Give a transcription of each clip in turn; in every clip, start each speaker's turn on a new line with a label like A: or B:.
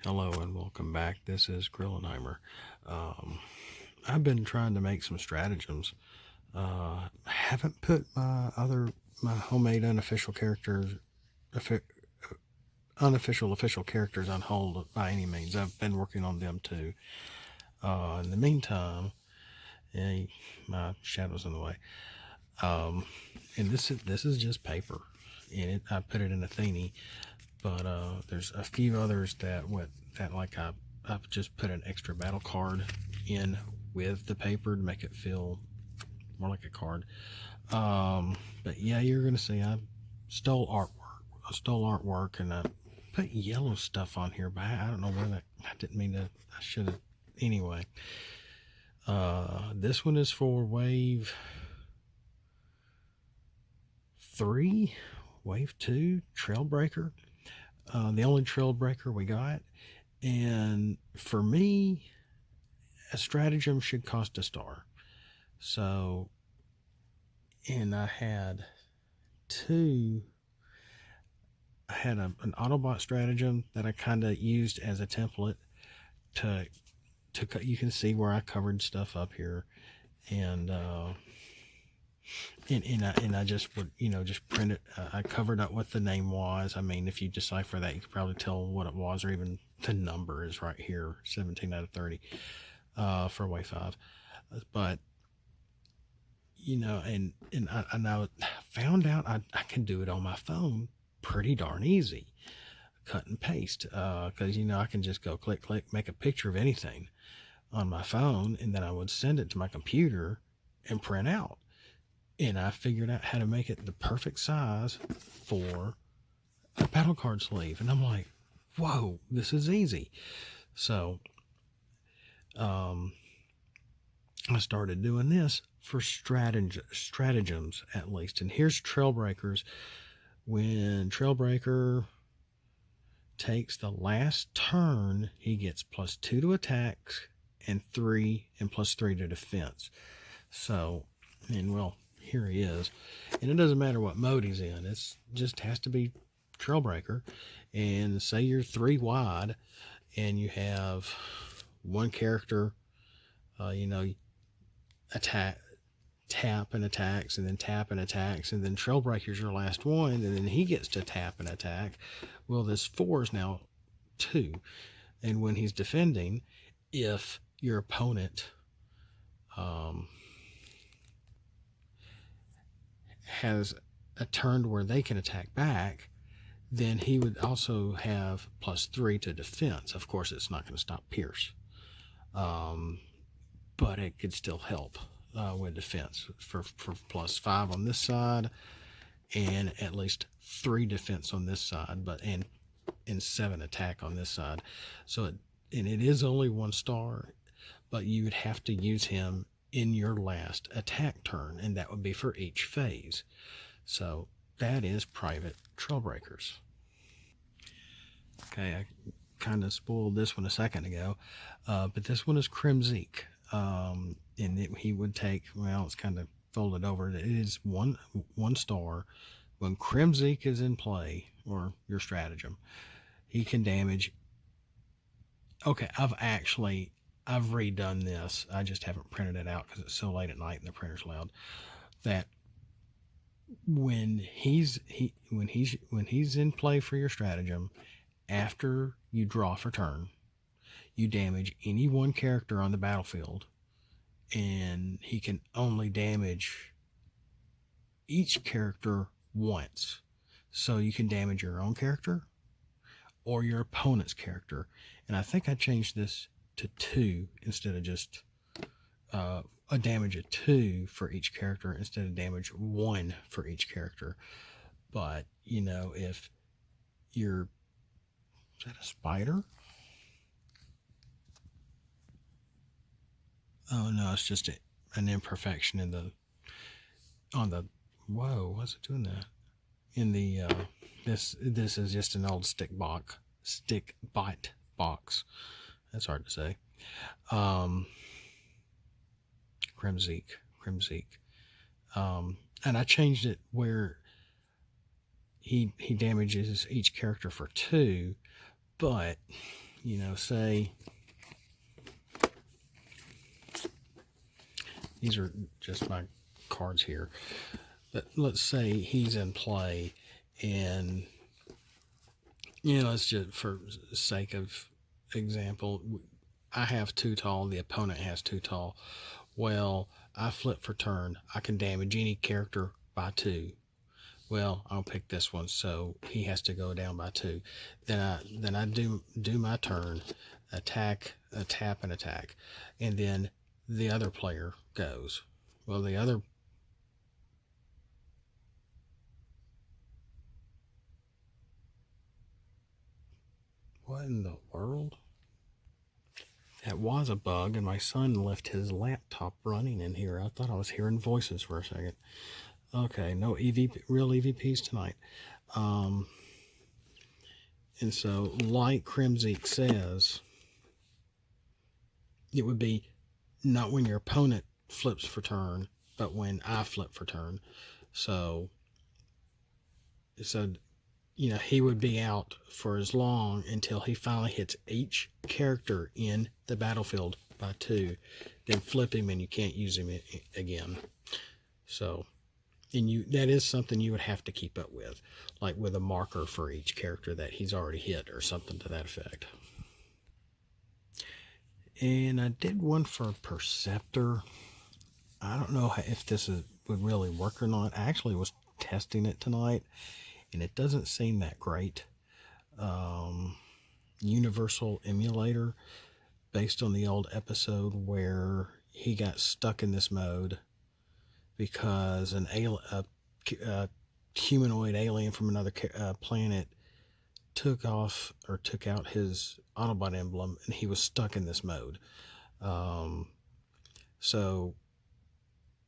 A: Hello and welcome back. This is Grillenheimer. Um, I've been trying to make some stratagems. Haven't put my homemade unofficial characters, unofficial official characters on hold by any means. I've been working on them too. In the meantime, yeah, my shadow's in the way. And this is just paper. And I put it in a thingy, but there's a few others I've just put an extra battle card in with the paper to make it feel more like a card. But yeah, you're gonna see I stole artwork and I put yellow stuff on here, but I don't know where that. I didn't mean to. I should have. Anyway, this one is for wave 3, wave 2, Trailbreaker. The only Trailbreaker we got. And for me, a stratagem should cost a star. So, and I had an Autobot stratagem that I kind of used as a template to you can see where I covered stuff up here, and I just would just print it. I covered up what the name was. I mean, if you decipher that, you could probably tell what it was, or even the number is right here, 17 out of 30 for wave 5. But and I found out I can do it on my phone pretty darn easy, cut and paste, because I can just go click, make a picture of anything on my phone, and then I would send it to my computer and print out. And I figured out how to make it the perfect size for a battle card sleeve. And I'm like, whoa, this is easy. So I started doing this for stratagems at least. And here's Trailbreakers. When Trailbreaker takes the last turn, he gets +2 to attacks and +3 to defense. So, and well, here he is. And it doesn't matter what mode he's in. It's just has to be Trailbreaker. And say you're 3 wide and you have one character, tap and attacks, and then tap and attacks, and then Trailbreaker's your last one, and then he gets to tap and attack. Well, this 4 is now 2. And when he's defending, if your opponent has a turn where they can attack back, then he would also have +3 to defense. Of course, it's not going to stop Pierce, but it could still help with defense for +5 on this side, and at least 3 defense on this side, and 7 attack on this side. So it is only 1 star, but you would have to use him in your last attack turn, and that would be for each phase. So that is Private Trailbreakers. Okay, I kind of spoiled this one a second ago, but this one is crimseek. And he would take, well, it's kind of folded over. It is one star. When crimseek is in play, or your stratagem, he can damage. Okay, I've redone this. I just haven't printed it out because it's so late at night and the printer's loud. That when he's in play for your stratagem, after you draw for turn, you damage any one character on the battlefield, and he can only damage each character once. So you can damage your own character or your opponent's character. And I think I changed this to 2 instead of just a damage of 2 for each character instead of damage 1 for each character. But if you're, is that a spider? Oh no, it's just an imperfection whoa, what's it doing that? In the this is just an old stick bite box. That's hard to say. Crimseek. And I changed it where he damages each character for 2, but you know, say these are just my cards here, but let's say he's in play, and you know, it's just for sake of example, I have 2 tall, the opponent has 2 tall. Well, I flip for turn. I can damage any character by 2. Well, I'll pick this one, so he has to go down by 2. Then I do my turn, attack, tap, and attack, and then the other player goes. Well, the other what in the world? That was a bug, and my son left his laptop running in here. I thought I was hearing voices for a second. Okay, no real EVPs tonight. And so, like crimseek says, it would be not when your opponent flips for turn, but when I flip for turn. So you know, he would be out for as long until he finally hits each character in the battlefield by 2. Then flip him, and you can't use him again. So, and that is something you would have to keep up with, like with a marker for each character that he's already hit or something to that effect. And I did one for perceptor. I don't know if this would really work or not. I actually was testing it tonight, and it doesn't seem that great. Universal emulator, based on the old episode where he got stuck in this mode because a humanoid alien from another planet took out his Autobot emblem, and he was stuck in this mode. So,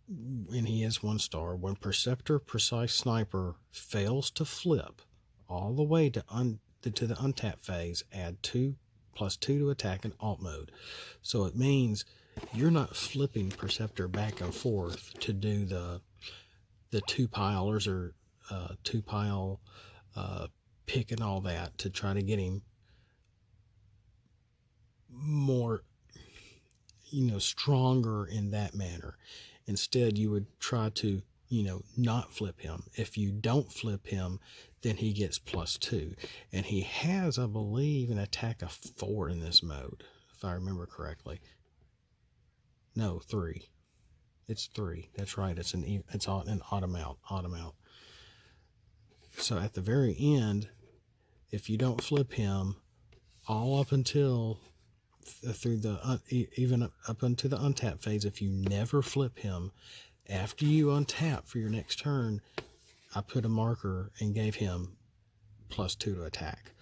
A: and he is 1 star. When Perceptor Precise Sniper fails to flip all the way to the untap phase, add 2 + 2 to attack in alt mode. So it means you're not flipping Perceptor back and forth to do the 2 pilers or 2 pile pick and all that to try to get him more, you know, stronger in that manner. Instead, you would try to, you know, not flip him. If you don't flip him, then he gets +2. And he has, I believe, an attack of 4 in this mode, if I remember correctly. No, 3. It's 3. That's right. It's an autumn out. So at the very end, if you don't flip him, all up until even up until the untap phase, if you never flip him, after you untap for your next turn, I put a marker and gave him +2 to attack.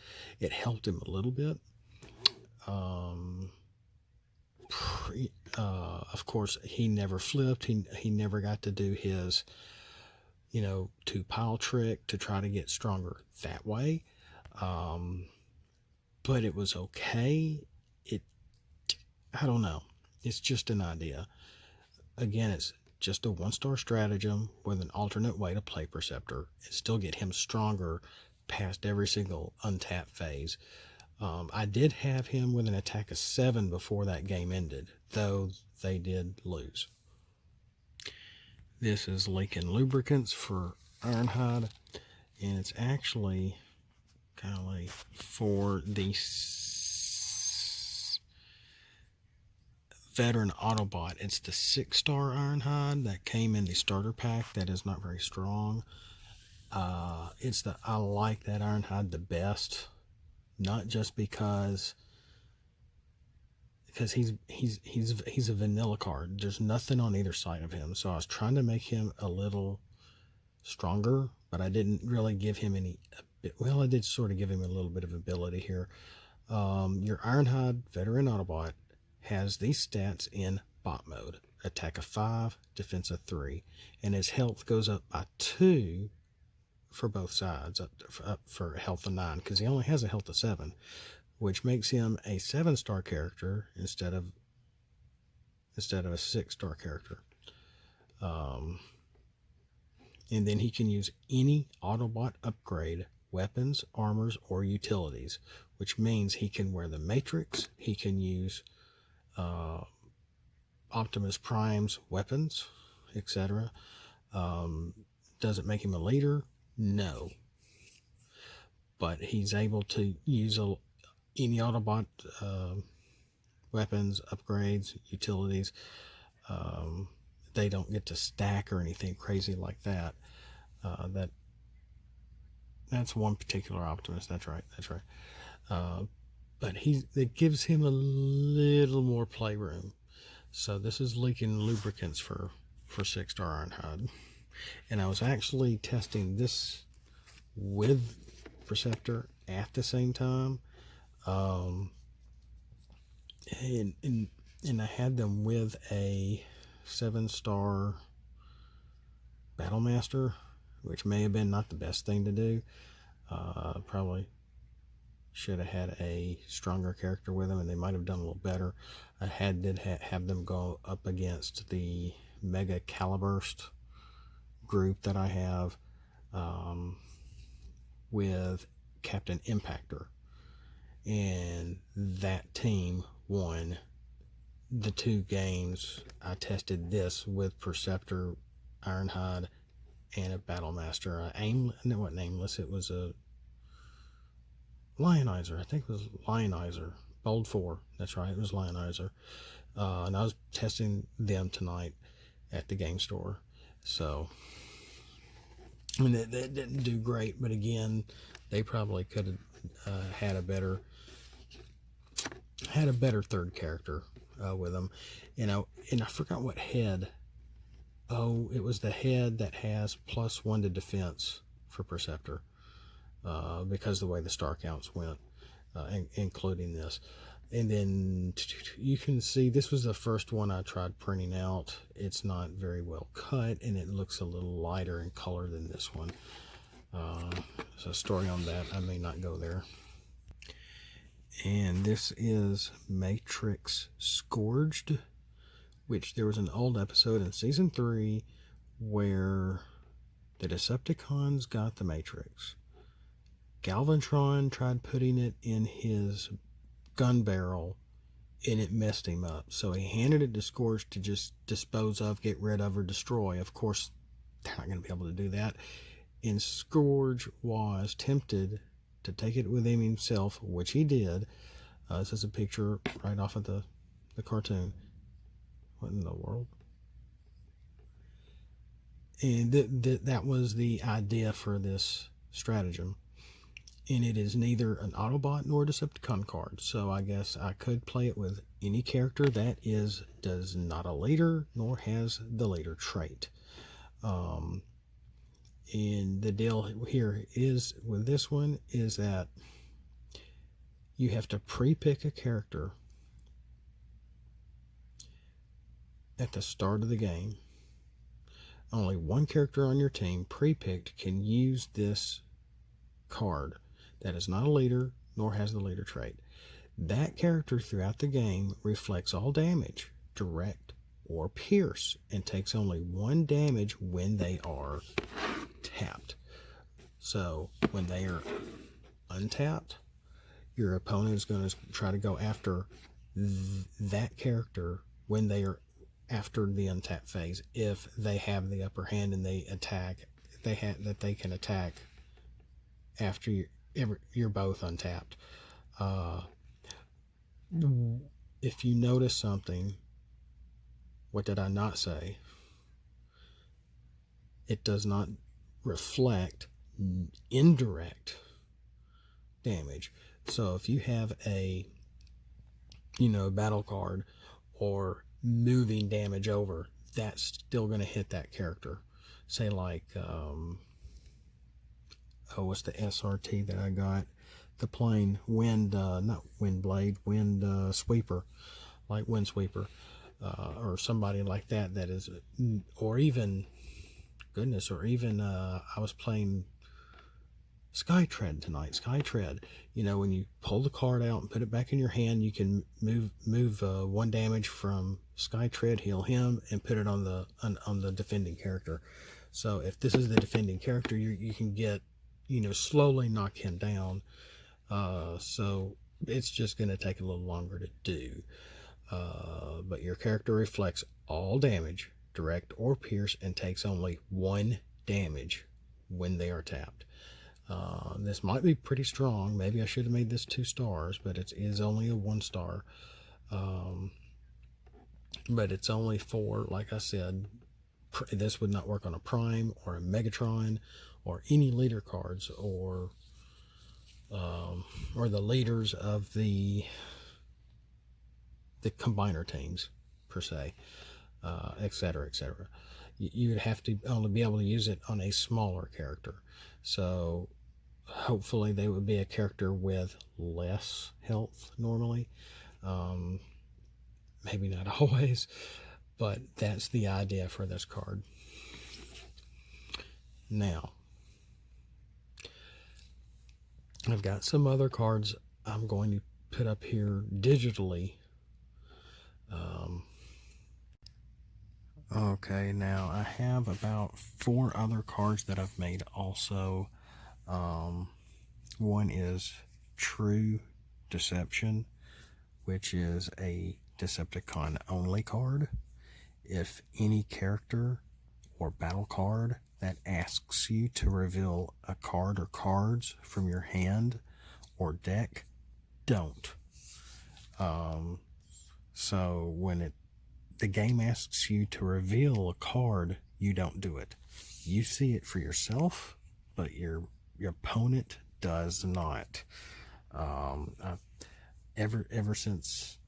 A: It helped him a little bit. Of course, he never flipped. He never got to do his, you know, 2 pile trick to try to get stronger that way. But it was okay. I don't know. It's just an idea. Again, it's just a 1-star stratagem with an alternate way to play Perceptor and still get him stronger past every single untap phase. I did have him with an attack of 7 before that game ended, though they did lose. This is Leaking Lubricants for Ironhide, and it's actually kind of like for the veteran Autobot. It's the 6-star Ironhide that came in the starter pack that is not very strong. I like that Ironhide the best, not just because he's a vanilla card. There's nothing on either side of him, so I was trying to make him a little stronger, but I didn't really give him any. Well, I did sort of give him a little bit of ability here. Your Ironhide veteran Autobot has these stats in bot mode: attack of 5, defense of 3, and his health goes up by 2 for both sides, up for health of 9, because he only has a health of 7, which makes him a 7-star character instead of a 6-star character. And then he can use any Autobot upgrade weapons, armors, or utilities, which means he can wear the Matrix, he can use Optimus Prime's weapons, etc. Does it make him a leader? No. But he's able to use any Autobot weapons, upgrades, utilities. They don't get to stack or anything crazy like that. That's one particular Optimus. That's right. But it gives him a little more playroom. So this is leaking lubricants for 6-star Ironhide. And I was actually testing this with Perceptor at the same time. And I had them with a 7-star Battlemaster, which may have been not the best thing to do. Probably should have had a stronger character with them, and they might have done a little better. I did have them go up against the Mega Caliburst group that I have with Captain Impactor, and that team won the 2 games. I tested this with Perceptor, Ironhide, and a Battlemaster. It wasn't Aimless, it was a Lionizer. I think it was Lionizer. Bold 4. That's right, it was Lionizer. And I was testing them tonight at the game store. So, I mean, they didn't do great, but again, they probably could have had a better third character with them. And I forgot what head. Oh, it was the head that has +1 to defense for Perceptor, because the way the star counts went, including this. And then you can see this was the first one I tried printing out. It's not very well cut, and it looks a little lighter in color than this one. So story on that, I may not go there. And this is Matrix Scourged, which there was an old episode in season 3 where the Decepticons got the Matrix. Galvatron tried putting it in his gun barrel, and it messed him up. So he handed it to Scourge to just dispose of, get rid of, or destroy. Of course, they're not going to be able to do that. And Scourge was tempted to take it with him himself, which he did. This is a picture right off of the cartoon. What in the world? And that was the idea for this stratagem. And it is neither an Autobot nor a Decepticon card. So I guess I could play it with any character that does not a leader nor has the leader trait. And the deal here is with this one is that you have to pre-pick a character at the start of the game. Only one character on your team pre-picked can use this card that is not a leader nor has the leader trait. That character throughout the game reflects all damage, direct or pierce, and takes only 1 damage when they are tapped. So when they are untapped, your opponent is going to try to go after that character when they are after the untap phase. If they have the upper hand and they attack, they can attack after you're both untapped. If you notice something, what did I not say? It does not reflect indirect damage. So if you have a battle card or moving damage over, that's still going to hit that character. Say like what's the SRT that I got? The plane not wind blade, wind sweeper, like wind sweeper, or somebody like that is, or even I was playing Skytread tonight. Skytread, when you pull the card out and put it back in your hand, you can move 1 damage from Skytread, heal him, and put it on the defending character. So if this is the defending character, you can get slowly knock him down. So it's just going to take a little longer to do. But your character reflects all damage, direct or pierce, and takes only 1 damage when they are tapped. This might be pretty strong. Maybe I should have made this 2 stars, but it is only a 1 star. But it's only for, like I said, this would not work on a Prime or a Megatron or any leader cards or the leaders of the combiner teams per se, etc., etc. You would have to only be able to use it on a smaller character. So hopefully they would be a character with less health normally. Maybe not always, but that's the idea for this card. Now, I've got some other cards I'm going to put up here digitally. Okay, now I have about 4 other cards that I've made also. One is True Deception, which is a Decepticon only card. If any character or battle card that asks you to reveal a card or cards from your hand or deck, don't. So when the game asks you to reveal a card, you don't do it. You see it for yourself, but your opponent does not. Ever since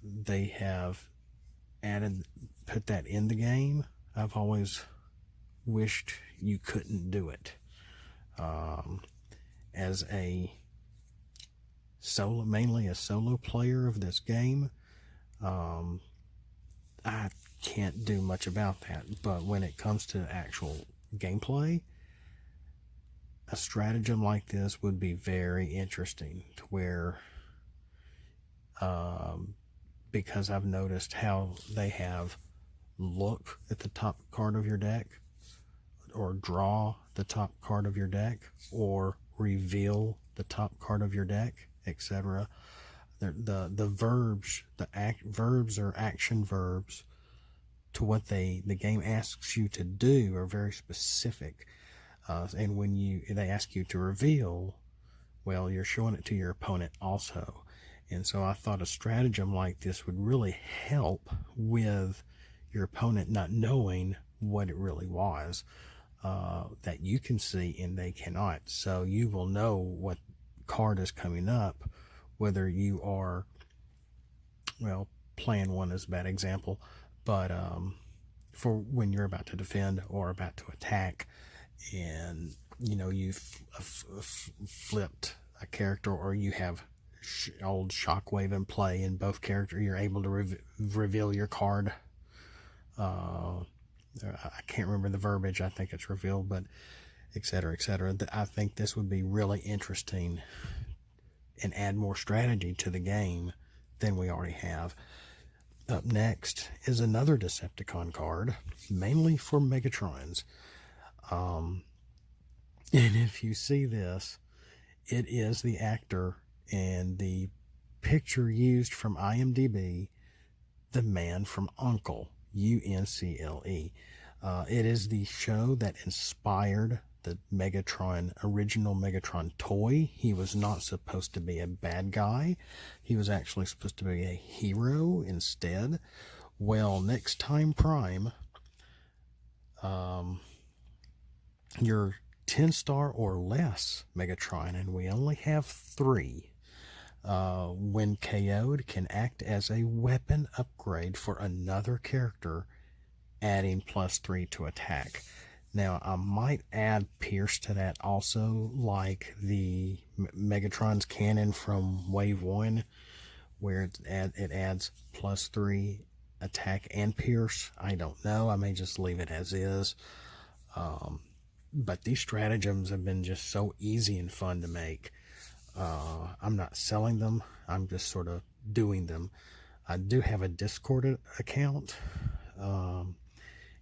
A: they have put that in the game, I've always wished you couldn't do it. As mainly a solo player of this game, I can't do much about that. But when it comes to actual gameplay, a stratagem like this would be very interesting, to where because I've noticed how they have look at the top card of your deck, or draw the top card of your deck, or reveal the top card of your deck, etc. The verbs, verbs or action verbs to what the game asks you to do are very specific. And when they ask you to reveal, well, you're showing it to your opponent also. And so I thought a stratagem like this would really help with your opponent not knowing what it really was, that you can see and they cannot. So you will know what card is coming up, whether you are, well, plan one is a bad example, but for when you're about to defend or about to attack, and you've flipped a character, or you have old Shockwave in play in both characters, you're able to reveal your card. I can't remember the verbiage. I think it's revealed, but etc., etc. I think this would be really interesting and add more strategy to the game than we already have. Up next is another Decepticon card, mainly for Megatrons. And if you see this, it is the actor and the picture used from IMDB, the man from U.N.C.L.E, U.N.C.L.E. It is the show that inspired the original Megatron toy. He was not supposed to be a bad guy. He was actually supposed to be a hero instead. Well, next time Prime, your 10-star or less Megatron, and we only have 3, when KO'd, can act as a weapon upgrade for another character, adding +3 to attack. Now, I might add Pierce to that also, like the Megatron's cannon from Wave 1, where it adds +3 attack and Pierce. I don't know. I may just leave it as is. But these stratagems have been just so easy and fun to make. I'm not selling them. I'm just sort of doing them. I do have a Discord account,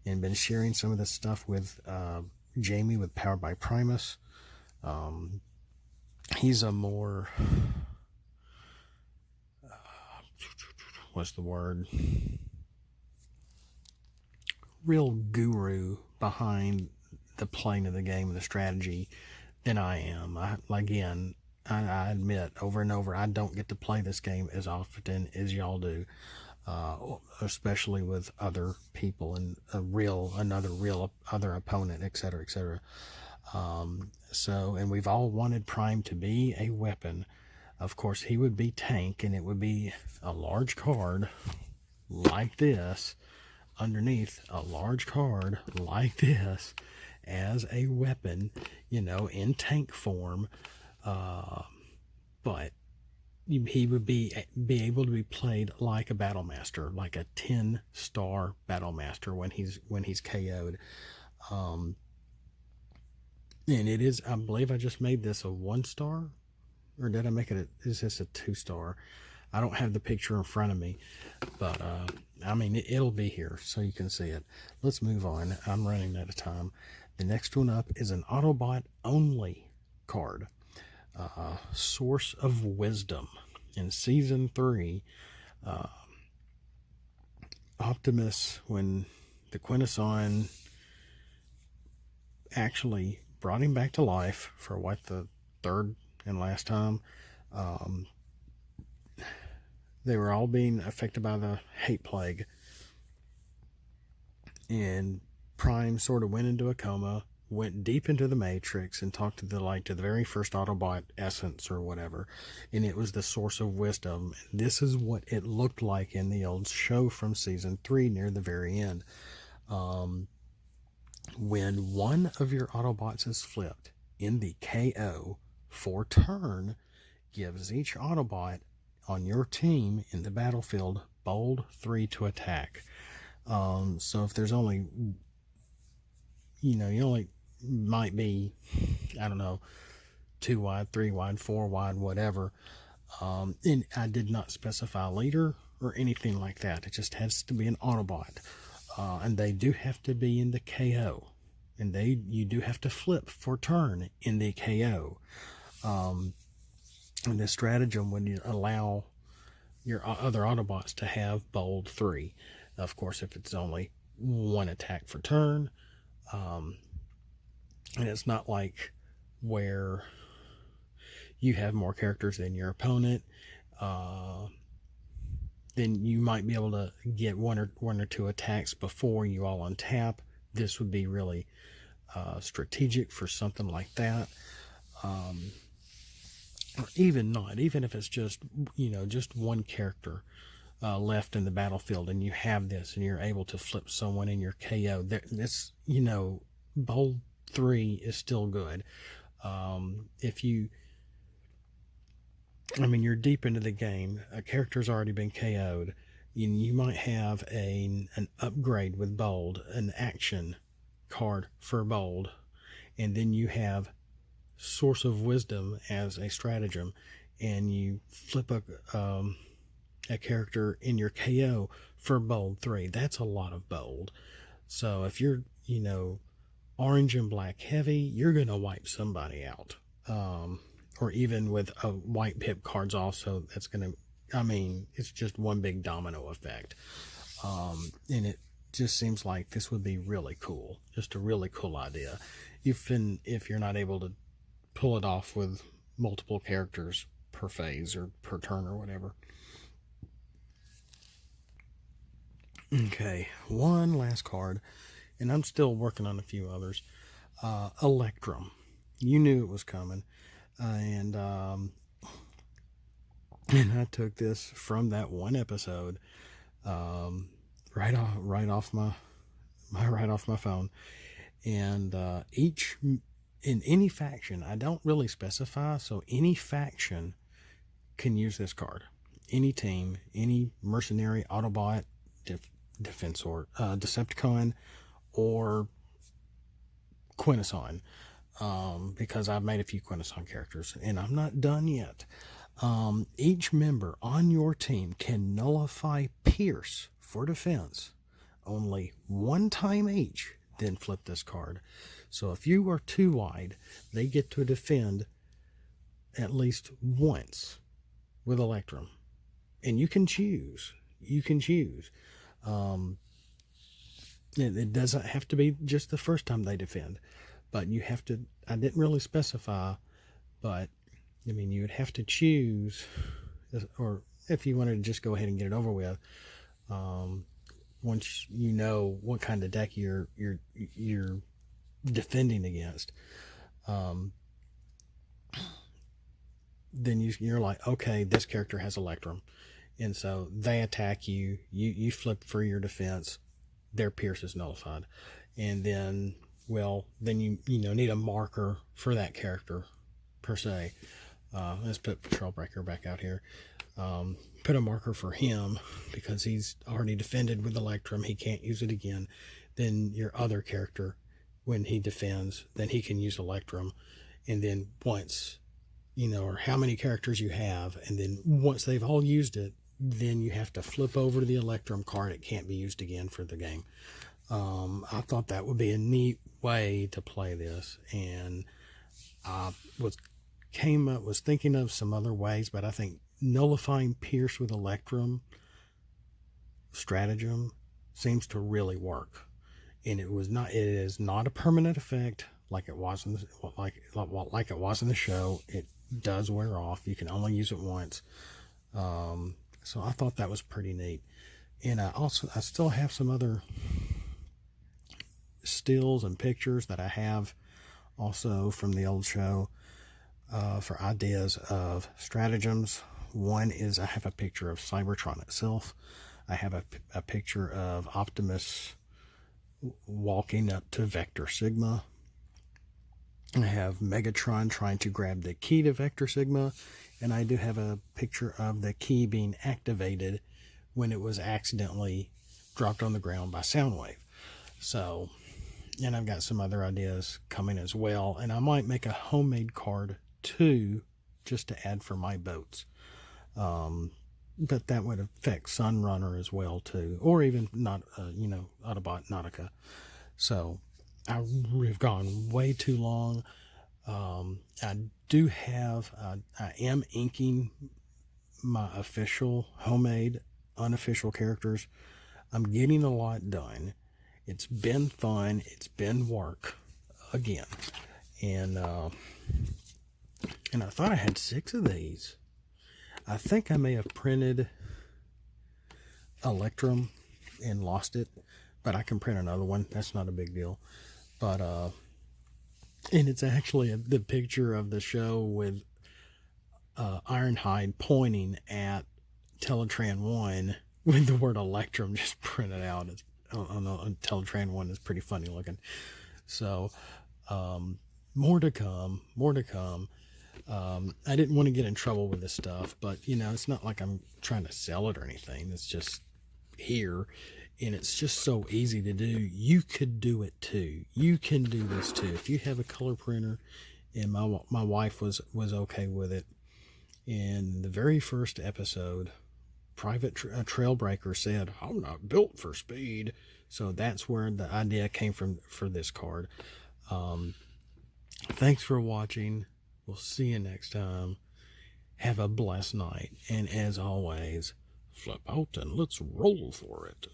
A: and been sharing some of this stuff with Jamie with Powered by Primus. He's a more, what's the word? Real guru behind the playing of the game and the strategy than I am. I admit over and over, I don't get to play this game as often as y'all do, especially with other people and other opponent, etc., etc. And we've all wanted Prime to be a weapon. Of course, he would be tank, and it would be a large card like this underneath a large card like this as a weapon, in tank form. But he would be able to be played like a battle master, like a 10-star battle master when he's KO'd. And it is, I believe I just made this a 1-star, or did I make it is this a 2-star? I don't have the picture in front of me, but it'll be here so you can see it. Let's move on. I'm running out of time. The next one up is an Autobot only card, Source of Wisdom. In Season 3, Optimus, when the Quintesson actually brought him back to life for the third and last time, they were all being affected by the hate plague, and Prime sort of went into a coma, went deep into the Matrix, and talked to the very first Autobot essence or whatever, and it was the Source of Wisdom. This is what it looked like in the old show from Season 3 near the very end. When one of your Autobots is flipped in the KO for turn, gives each Autobot on your team in the battlefield bold 3 to attack. So if there's only, you only might be, 2 wide, 3 wide, 4 wide, whatever. And I did not specify leader or anything like that. It just has to be an Autobot. And they do have to be in the KO. And you do have to flip for turn in the KO. And this stratagem would allow your other Autobots to have bold 3. Of course, if it's only 1 attack for turn, and it's not like where you have more characters than your opponent, then you might be able to get one or two attacks before you all untap. This would be really strategic for something like that. Or even if it's just one character left in the battlefield, and you have this, and you're able to flip someone in your KO. This, bold 3 is still good. If you're deep into the game, a character's already been KO'd, you might have an upgrade with bold, an action card for bold, and then you have Source of Wisdom as a stratagem, and you flip a character in your KO for bold 3. That's a lot of bold. So if you're orange and black heavy, you're gonna wipe somebody out. Or even with white pip cards also, that's gonna, it's just one big domino effect. And it just seems like this would be really cool. Just a really cool idea. If you're not able to pull it off with multiple characters per phase or per turn or whatever. Okay, one last card, and I'm still working on a few others. Electrum. You knew it was coming, and I took this from that one episode, right off my phone, and in any faction, I don't really specify, so any faction can use this card. Any team, any mercenary, Autobot, Defensor, Decepticon, or Quintesson, because I've made a few Quintesson characters, and I'm not done yet. Each member on your team can nullify Pierce for defense only 1 time each, then flip this card. So if you are 2 wide, they get to defend at least once with electrum. And you can choose. It doesn't have to be just the first time they defend, but you have to. I didn't really specify, but I mean, you would have to choose, or if you wanted to just go ahead and get it over with, once you know what kind of deck you're defending against, then you're like, okay, this character has electrum, and so they attack you. You flip for your defense. Their pierce is nullified, and then you need a marker for that character per se. Let's put Patrol Breaker back out here. Put a marker for him because he's already defended with electrum. He can't use it again. Then your other character, when he defends, then he can use electrum, and then once, or how many characters you have, and then once they've all used it, then you have to flip over to the electrum card. It can't be used again for the game. I thought that would be a neat way to play this, and I was thinking of some other ways, but I think nullifying pierce with electrum stratagem seems to really work. And it is not a permanent effect like it was in the show. It does wear off. You can only use it once. So I thought that was pretty neat. And I still have some other stills and pictures that I have also from the old show for ideas of stratagems. One is I have a picture of Cybertron itself. I have a picture of Optimus walking up to Vector Sigma. I have Megatron trying to grab the key to Vector Sigma, and I do have a picture of the key being activated when it was accidentally dropped on the ground by Soundwave. So, and I've got some other ideas coming as well, and I might make a homemade card too, just to add for my boats. But that would affect Sunrunner as well too, or even not, Autobot Nautica. So I've gone way too long. I am inking my official, homemade, unofficial characters. I'm getting a lot done. It's been fun. It's been work again. And I thought I had 6 of these. I think I may have printed Electrum and lost it, but I can print another one. That's not a big deal. But, and it's actually the picture of the show with Ironhide pointing at Teletran 1 with the word Electrum just printed out. It's on Teletran 1 is pretty funny looking. So, more to come. I didn't want to get in trouble with this stuff, but it's not like I'm trying to sell it or anything. It's just here, and it's just so easy to do. You could do it too. You can do this too. If you have a color printer, and my wife was okay with it. In the very first episode, Private Trailbreaker said, "I'm not built for speed." So that's where the idea came from for this card. Thanks for watching. We'll see you next time. Have a blessed night. And as always, flip out and let's roll for it.